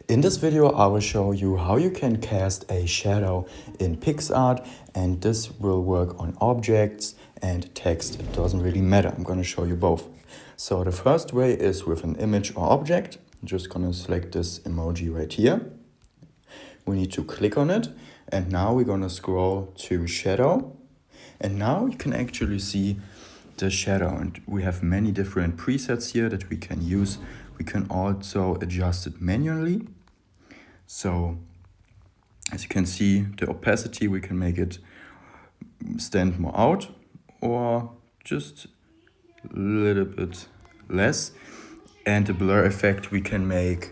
In this video, I will show you how you can cast a shadow in PicsArt, and this will work on objects and text. It doesn't really matter. I'm going to show you both. So the first way is with an image or object. I'm just going to select this emoji right here. We need to click on it, and now we're going to scroll to shadow. And now you can actually see the shadow, and we have many different presets here that we can use. We can also adjust it manually. So as you can see, the opacity, we can make it stand more out or just a little bit less. And the blur effect we can make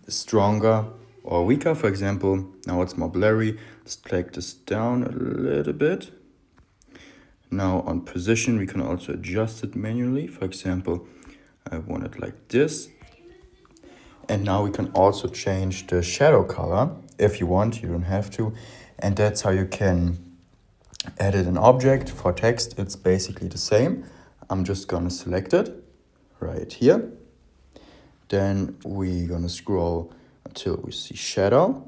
stronger or weaker. For example, now it's more blurry. Let's drag this down a little bit. Now on position, we can also adjust it manually. For example, I want it like this. And now we can also change the shadow color if you want, you don't have to. And that's how you can edit an object. For text, it's basically the same. I'm just gonna select it right here. Then we're gonna scroll until we see shadow.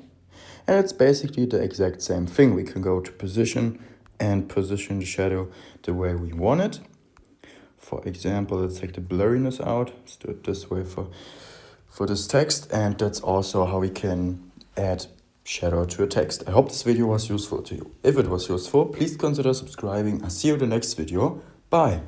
And it's basically the exact same thing. We can go to position and position the shadow the way we want it. For example, let's take the blurriness out. Let's do it this way for this text, and that's also how we can add shadow to a text. I hope this video was useful to you. If it was useful, please consider subscribing. I'll see you in the next video. Bye.